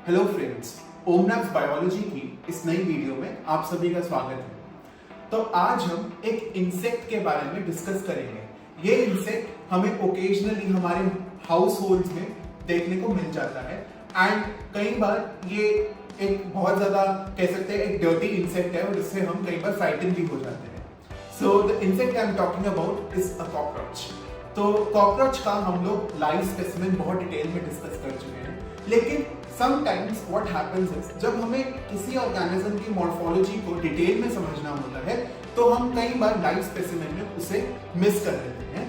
Hello friends, ओमलैब्स biology की इस नई वीडियो में आप सभी का स्वागत है। तो आज हम एक इंसेक्ट के बारे में डिस्कस करेंगे। ये इंसेक्ट हमें ओकेजनली हमारे हाउस होल्ड्स में देखने को मिल जाता है एंड कई बार ये एक बहुत ज्यादा कह सकते हैं एक डर्टी इंसेक्ट है और इससे हम कई बार फ्राइटन भी हो जाते हैं। So the insect I am talking about is a cockroach. तो कॉकरोच का हम लोग लाइव स्पेसिमेन बहुत डिटेल में डिस्कस कर चुके हैं, लेकिन समटाइम्स व्हाट हैपेंस इज जब हमें किसी ऑर्गेनिज्म की मॉर्फोलॉजी को डिटेल में समझना होता है तो हम कई बार लाइव स्पेसिमेन में उसे मिस कर देते हैं।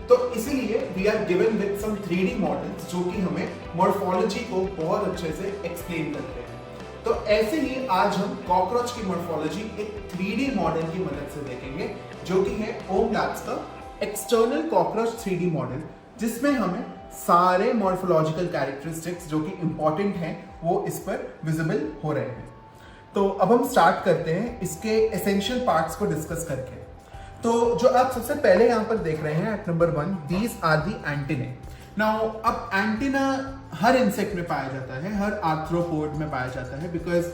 तो इसीलिए we are given with some 3D models जो कि हमें मॉर्फोलॉजी को बहुत अच्छे से एक्सप्लेन करते हैं। तो ऐसे ही आज हम कॉकरोच की मॉर्फोलॉजी एक 3D मॉडल की मदद से देखेंगे जो कि है ओमलैब्स का एक्सटर्नल कॉकरोच 3D मॉडल, जिसमें हमें सारे मॉर्फोलॉजिकल कैरेक्टरिस्टिक्स जो कि इंपॉर्टेंट हैं वो इस पर विजिबल हो रहे हैं। तो अब हम स्टार्ट करते हैं इसके एसेंशियल पार्ट्स को डिस्कस करके। तो जो आप सबसे पहले यहाँ पर देख रहे हैं at number 1, these are the antennae. Now अब एंटीना हर इंसेक्ट में पाया जाता है, हर आर्थ्रोपोड में पाया जाता है, because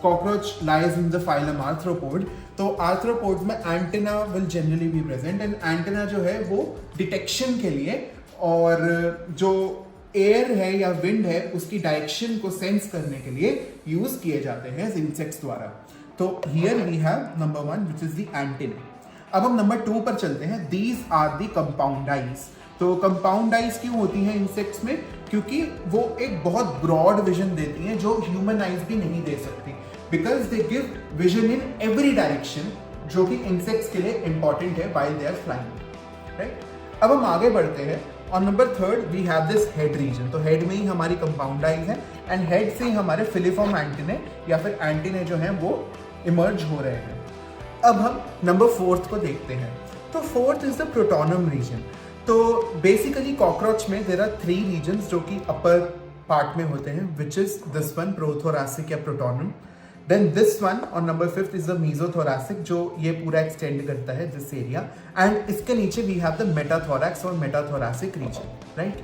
cockroach lies in the phylum arthropod. तो आर्थ्रोपोड में antenna will generally be present and antenna जो है वो डिटेक्शन के लिए और जो एयर है या विंड है उसकी डायरेक्शन को सेंस करने के लिए यूज किए जाते हैं इंसेक्ट्स द्वारा। तो here we have number 1 which is the antenna. अब हम नंबर 2 पर चलते हैं। These are the compound eyes. तो कंपाउंड आइज क्यों होती हैं इंसेक्ट्स में? क्योंकि वो एक बहुत ब्रॉड विजन देती हैं जो ह्यूमन आइज भी नहीं दे सकती, because they give vision in every direction, जो कि इंसेक्ट्स के लिए इंपॉर्टेंट है while they are flying, right. अब हम आगे बढ़ते हैं। और number 3 we have this head region. तो हेड में ही हमारी कंपाउंड आइज है एंड हेड से ही हमारे फिलिफॉर्म एंटीने या फिर एंटीने जो हैं वो इमर्ज हो रहे हैं। अब हम नंबर 4 को देखते हैं। तो 4th इज द प्रोटोनम रीजन। तो बेसिकली कॉकरोच में देयर आर 3 रीजन्स जो कि अपर पार्ट में होते हैं, विच इज दिस वन प्रोथोरासिक या प्रोटोनम। देन दिस वन और नंबर 5 इज द मीजोथोरासिक, जो ये पूरा एक्सटेंड करता है दिस एरिया, एंड इसके नीचे वी हैव द मेटाथोरैक्स और metathoracic region, right.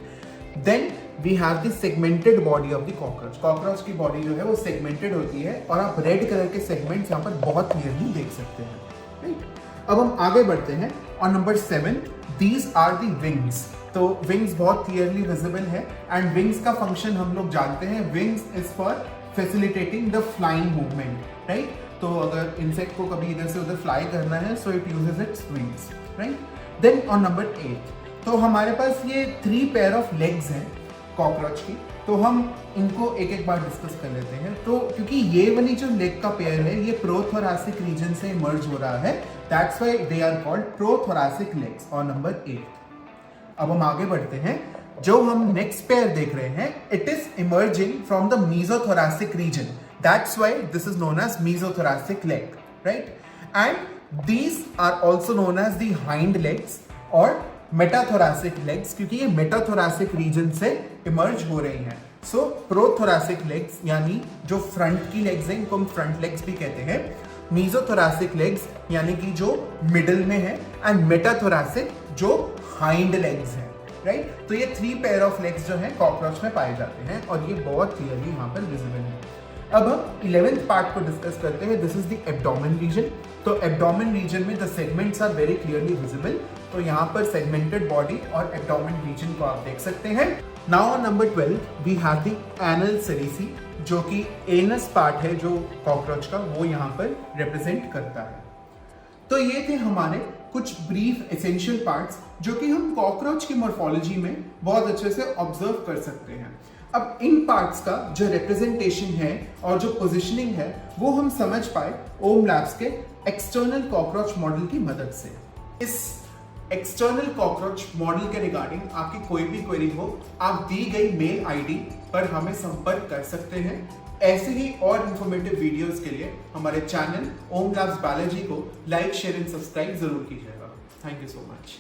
Then we have the segmented body of the cockroach. Cockroach की बॉडी जो है वो सेगमेंटेड होती है और आप रेड कलर के सेगमेंट्स यहाँ पर बहुत क्लियरली देख सकते हैं, राइट। अब हम आगे बढ़ते हैं और number 7 these are the wings. तो विंग्स बहुत क्लियरली विजिबल है एंड विंग्स का फंक्शन हम लोग जानते हैं। Wings is for facilitating the flying movement, right. तो अगर इंसेक्ट को कभी इधर से उधर फ्लाई करना है so it uses its wings, right. Then on number 8 तो हमारे पास ये 3 पेयर ऑफ लेग्स हैं कॉकरोच की। तो हम इनको एक एक बार डिस्कस कर लेते हैं। तो क्योंकि ये वाली जो लेग का पेयर है ये प्रोथोरासिक रीजन से इमर्ज हो रहा है, that's why they are called prothoracic legs on number 8। अब हम आगे बढ़ते हैं। जो हम नेक्स्ट पेयर देख रहे हैं, it is emerging from the mesothoracic region, that's why this is known as mesothoracic leg, right. And these are also known as the hind legs और मेटाथोरासिक लेग्स, क्योंकि ये मेटाथोरासिक रीजन से इमर्ज हो रही हैं। सो प्रोथोरासिक लेग्स यानी जो फ्रंट की लेग्स हैं इनको हम फ्रंट लेग्स भी कहते हैं। मीजोथोरासिक लेग्स यानी कि जो मिडिल में है, एंड मेटाथोरासिक जो हाइंड लेग्स हैं, राइट। तो ये 3 पेयर ऑफ लेग्स जो हैं कॉकरोच में पाए जाते हैं और ये बहुत क्लियरली यहाँ पर विजिबल है। अब हम 11th पार्ट को डिस्कस करते हैं। This is the abdomen region. तो एब्डोमेन रीजन में the segments are very clearly visible. तो यहाँ पर सेगमेंटेड बॉडी और एब्डोमेन रीजन को आप देख सकते हैं। Now number 12 we have the anal cerci, जो कि एनस पार्ट है जो कॉकरोच का, वो यहाँ पर रिप्रेजेंट करता है। तो ये थे हमारे कुछ ब्रीफ एसेंशियल पार्ट्स जो कि हम कॉकरोच की मॉर्फोलॉजी में बहुत अच्छे से ऑब्जर्व कर सकते हैं। अब इन पार्ट्स का जो रिप्रेजेंटेशन है और जो पोजीशनिंग है वो हम समझ पाए ओमलैब्स के एक्सटर्नल कॉकरोच मॉडल की मदद से। इस एक्सटर्नल कॉकरोच मॉडल के रिगार्डिंग आपकी कोई भी क्वेरी हो, आप दी गई मेल आईडी पर हमें संपर्क कर सकते हैं। ऐसे ही और इंफॉर्मेटिव वीडियोस के लिए हमारे चैनल ओमलैब्स बायोलॉजी को लाइक, शेयर एंड सब्सक्राइब जरूर कीजिएगा। Thank you so much.